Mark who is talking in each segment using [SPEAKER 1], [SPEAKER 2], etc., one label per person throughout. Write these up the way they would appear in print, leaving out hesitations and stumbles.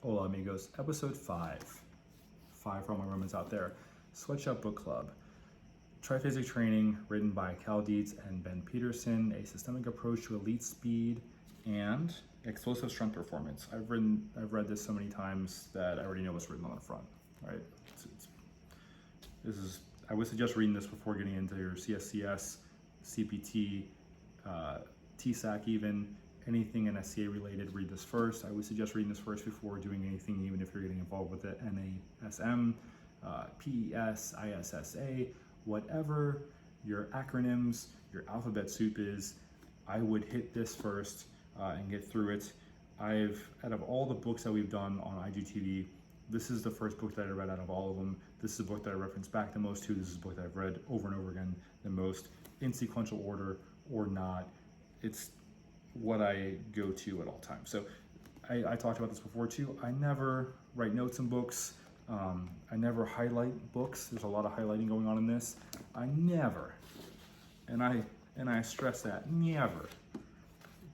[SPEAKER 1] Hola amigos, episode 5 for all my Romans out there. Sweatshop Book Club. Triphasic Training, written by Cal Dietz and Ben Peterson, a systemic approach to elite speed and explosive strength performance. I've read this so many times that I already know what's written on the front, right? I would suggest reading this before getting into your CSCS, CPT, TSAC even, anything NSCA related, read this first. I would suggest reading this first before doing anything, even if you're getting involved with it. NASM, PES, ISSA, whatever your acronyms, your alphabet soup is, I would hit this first and get through it. Out of all the books that we've done on IGTV, this is the first book that I read out of all of them. This is the book that I reference back the most to. This is the book that I've read over and over again the most, in sequential order or not. It's what I go to at all times. So I talked about this before too. I never write notes in books. I never highlight books. There's a lot of highlighting going on in this. I never, and I stress that, never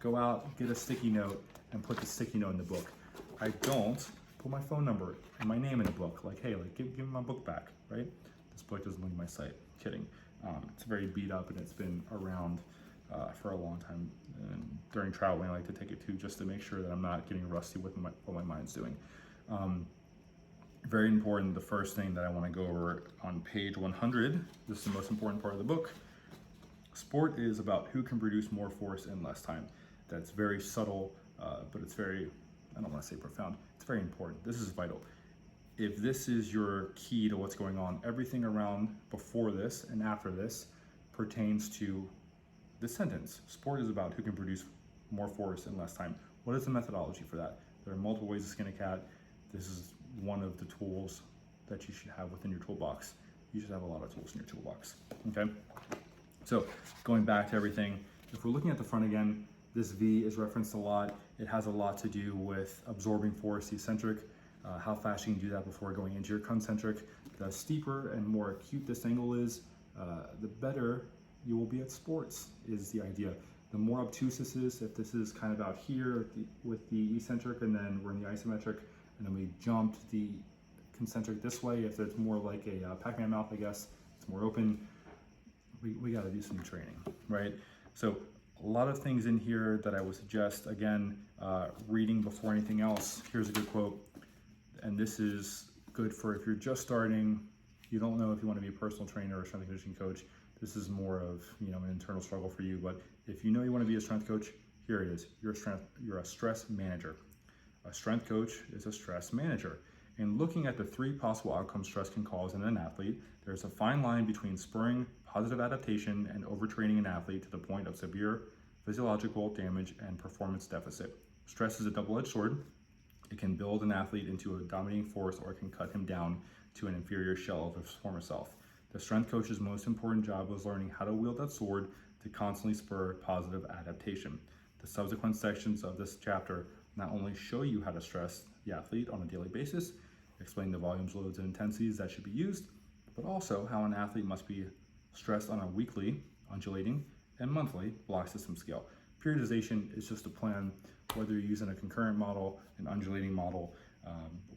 [SPEAKER 1] go out, get a sticky note, and put the sticky note in the book. I don't put my phone number and my name in the book. Like, hey, like give me my book back, right? This book doesn't leave my site. Kidding. It's very beat up and it's been around for a long time. And during traveling, I like to take it too, just to make sure that I'm not getting rusty with what my mind's doing. Very important, the first thing that I want to go over on page 100, this is the most important part of the book. Sport is about who can produce more force in less time. That's very subtle, but it's very, I don't want to say profound, it's very important. This is vital. If this is your key to what's going on, everything around before this and after this pertains to this sentence. Sport is about who can produce more force in less time. What is the methodology for that? There are multiple ways to skin a cat. This is one of the tools that you should have within your toolbox. You should have a lot of tools in your toolbox, okay? So going back to everything, if we're looking at the front again, this V is referenced a lot. It has a lot to do with absorbing force, the eccentric, how fast you can do that before going into your concentric. The steeper and more acute this angle is, the better you will be at sports, is the idea. The more obtuse this is, if this is kind of out here with the eccentric and then we're in the isometric and then we jumped the concentric this way, if it's more like a Pac-Man mouth, I guess, it's more open, we got to do some training, right? So a lot of things in here that I would suggest, again, reading before anything else. Here's a good quote, and this is good for if you're just starting, you don't know if you want to be a personal trainer or a strength and conditioning coach. This is more of, an internal struggle for you, but if you know you want to be a strength coach, here it is. You're a stress manager. A strength coach is a stress manager. In looking at the 3 possible outcomes stress can cause in an athlete, there's a fine line between spurring positive adaptation and overtraining an athlete to the point of severe physiological damage and performance deficit. Stress is a double-edged sword. It can build an athlete into a dominating force, or it can cut him down to an inferior shell of his former self. The strength coach's most important job was learning how to wield that sword to constantly spur positive adaptation. The subsequent sections of this chapter not only show you how to stress the athlete on a daily basis, explain the volumes, loads, and intensities that should be used, but also how an athlete must be stressed on a weekly, undulating, and monthly block system scale. Periodization is just a plan, whether you're using a concurrent model, an undulating model,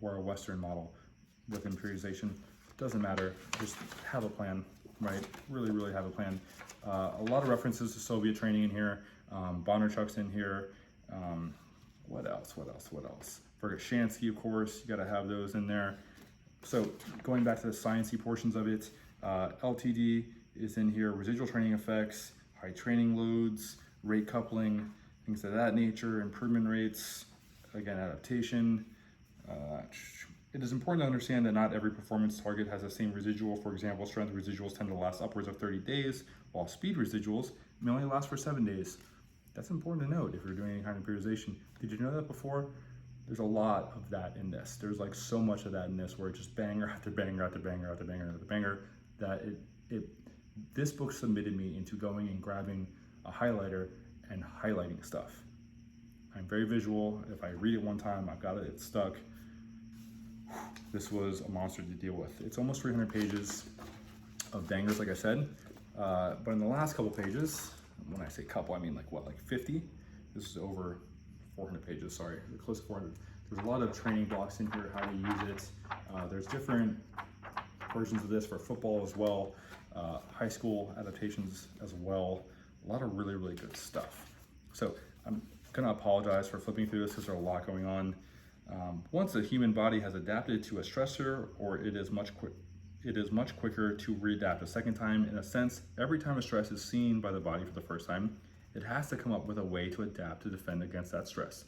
[SPEAKER 1] or a Western model within periodization. Doesn't matter, just have a plan, right? Really have a plan. A lot of references to Soviet training in here, Bondarchuk's in here. What else? Verkhoshansky, of course, you gotta have those in there. So going back to the sciencey portions of it, LTD is in here, residual training effects, high training loads, rate coupling, things of that nature, improvement rates, again, adaptation. It is important to understand that not every performance target has the same residual. For example, strength residuals tend to last upwards of 30 days, while speed residuals may only last for 7 days. That's important to note if you're doing any kind of periodization. Did you know that before? There's a lot of that in this. There's like so much of that in this where it's just banger after banger after banger after banger after banger that this book submitted me into going and grabbing a highlighter and highlighting stuff. I'm very visual. If I read it one time, I've got it, it's stuck. This was a monster to deal with. It's almost 300 pages of bangers, like I said. But in the last couple pages, when I say couple, I mean like 50? This is over 400 pages, sorry, close to 400. There's a lot of training blocks in here, how to use it. There's different versions of this for football as well, high school adaptations as well. A lot of really, really good stuff. So I'm gonna apologize for flipping through this because there's a lot going on. Once the human body has adapted to a stressor, or it is much quicker to readapt a second time. In a sense, every time a stress is seen by the body for the first time, it has to come up with a way to adapt to defend against that stress.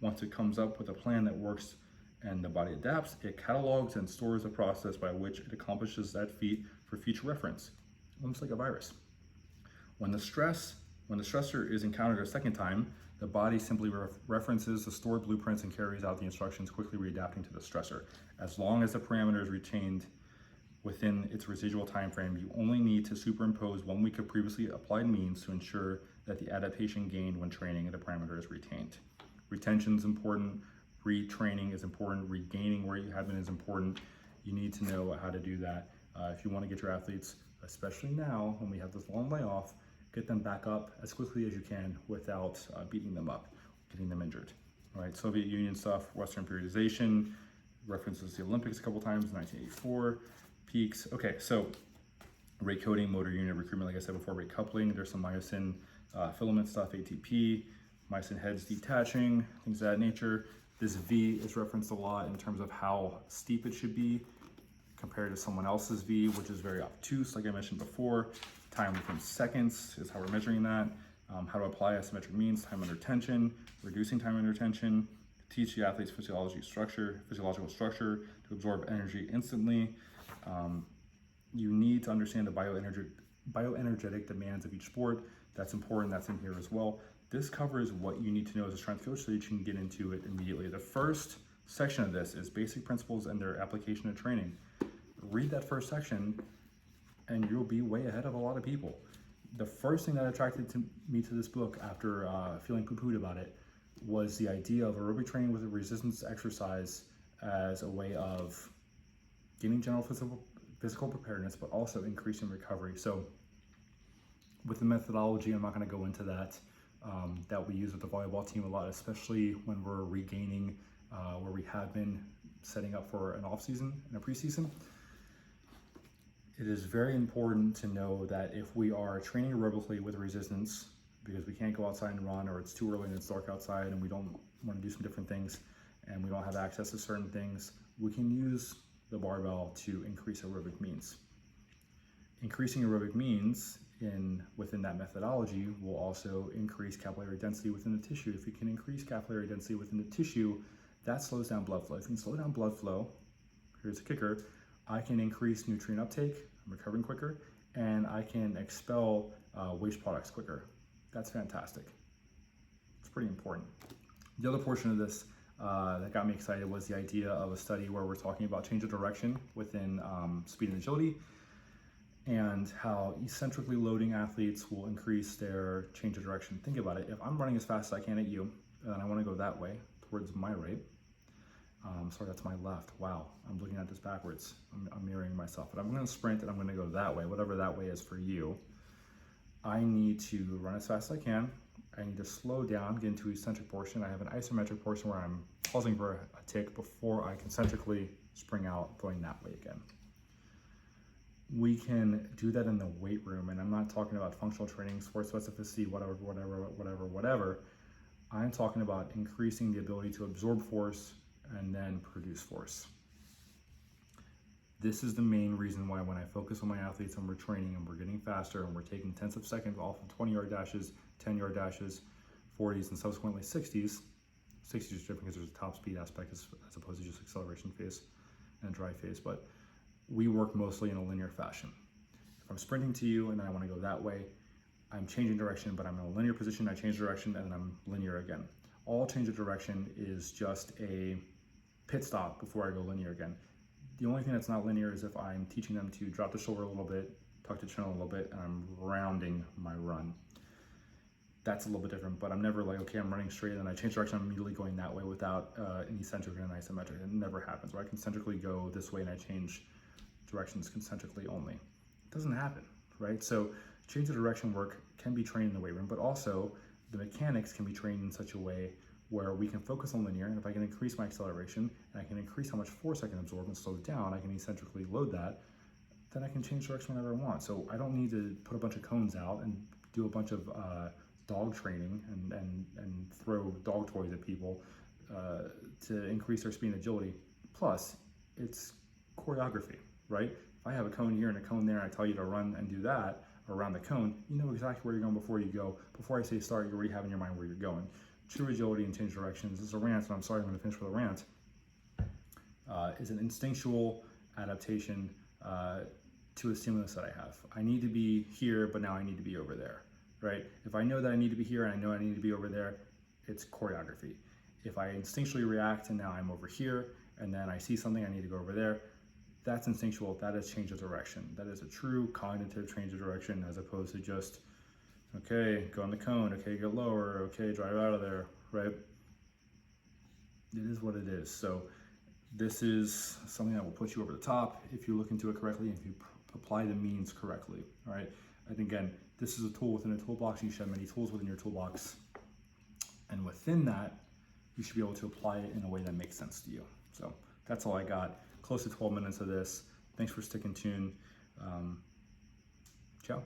[SPEAKER 1] Once it comes up with a plan that works and the body adapts, it catalogs and stores the process by which it accomplishes that feat for future reference, almost like a virus. When the stressor is encountered a second time, the body simply references the stored blueprints and carries out the instructions, quickly readapting to the stressor. As long as the parameter is retained within its residual time frame, you only need to superimpose 1 week of previously applied means to ensure that the adaptation gained when training the parameter is retained. Retention is important, retraining is important, regaining where you have been is important. You need to know how to do that if you want to get your athletes, especially now when we have this long layoff, get them back up as quickly as you can without beating them up, getting them injured. All right, Soviet Union stuff, Western periodization, references the Olympics a couple times, 1984, peaks. Okay, so rate coding, motor unit recruitment, like I said before, rate coupling, there's some myosin filament stuff, ATP, myosin heads detaching, things of that nature. This V is referenced a lot in terms of how steep it should be compared to someone else's V, which is very obtuse, like I mentioned before. Time within seconds is how we're measuring that. How to apply isometric means, time under tension, reducing time under tension, teach the athlete's physiological structure to absorb energy instantly. You need to understand the bioenergetic demands of each sport. That's important, that's in here as well. This covers what you need to know as a strength coach so that you can get into it immediately. The first section of this is basic principles and their application to training. Read that first section and you'll be way ahead of a lot of people. The first thing that attracted me to this book after feeling poo-pooed about it was the idea of aerobic training with a resistance exercise as a way of getting general physical preparedness, but also increasing recovery. So with the methodology, I'm not gonna go into that, that we use with the volleyball team a lot, especially when we're regaining where we have been setting up for an off season and a preseason. It is very important to know that if we are training aerobically with resistance, because we can't go outside and run, or it's too early and it's dark outside and we don't want to do some different things and we don't have access to certain things, we can use the barbell to increase aerobic means. Increasing aerobic means within that methodology will also increase capillary density within the tissue. If you can increase capillary density within the tissue, that slows down blood flow. If you can slow down blood flow, here's a kicker, I can increase nutrient uptake, I'm recovering quicker, and I can expel waste products quicker. That's fantastic. It's pretty important. The other portion of this that got me excited was the idea of a study where we're talking about change of direction within speed and agility, and how eccentrically loading athletes will increase their change of direction. Think about it. If I'm running as fast as I can at you, and I want to go that way towards my right, sorry, that's my left. Wow, I'm looking at this backwards. I'm mirroring myself, but I'm going to sprint and I'm going to go that way, whatever that way is for you. I need to run as fast as I can. I need to slow down, get into eccentric portion. I have an isometric portion where I'm pausing for a tick before I concentrically spring out, going that way again. We can do that in the weight room, and I'm not talking about functional training, sports specificity, whatever. I'm talking about increasing the ability to absorb force and then produce force. This is the main reason why when I focus on my athletes and we're training and we're getting faster and we're taking tenths of seconds off of 20-yard dashes, 10-yard dashes, 40s, and subsequently 60s. 60s is different because there's a top speed aspect as opposed to just acceleration phase and dry phase, but we work mostly in a linear fashion. If I'm sprinting to you and then I want to go that way, I'm changing direction, but I'm in a linear position, I change direction, and then I'm linear again. All change of direction is just a pit stop before I go linear again. The only thing that's not linear is if I'm teaching them to drop the shoulder a little bit, tuck the chin a little bit, and I'm rounding my run. That's a little bit different, but I'm never like, okay, I'm running straight and I change direction, I'm immediately going that way without an eccentric and an isometric. It never happens, where I concentrically go this way and I change directions concentrically only. It doesn't happen, right? So change of direction work can be trained in the weight room, but also the mechanics can be trained in such a way where we can focus on linear, and if I can increase my acceleration and I can increase how much force I can absorb and slow it down, I can eccentrically load that, then I can change direction whenever I want. So I don't need to put a bunch of cones out and do a bunch of dog training and throw dog toys at people to increase their speed and agility. Plus, it's choreography, right? If I have a cone here and a cone there, and I tell you to run and do that around the cone, you know exactly where you're going before you go. Before I say start, you already have in your mind where you're going. True agility and change directions. This is a rant, and I'm sorry, I'm going to finish with a rant. Is an instinctual adaptation to a stimulus that I have. I need to be here, but now I need to be over there, right? If I know that I need to be here and I know I need to be over there, it's choreography. If I instinctually react and now I'm over here and then I see something I need to go over there, that's instinctual. That is change of direction. That is a true cognitive change of direction, as opposed to just, okay, go on the cone, okay, get lower, okay, drive out of there, right? It is what it is. So this is something that will put you over the top if you look into it correctly and if you apply the means correctly, all right? And again, this is a tool within a toolbox. You should have many tools within your toolbox. And within that, you should be able to apply it in a way that makes sense to you. So that's all I got. Close to 12 minutes of this. Thanks for sticking tuned. Ciao.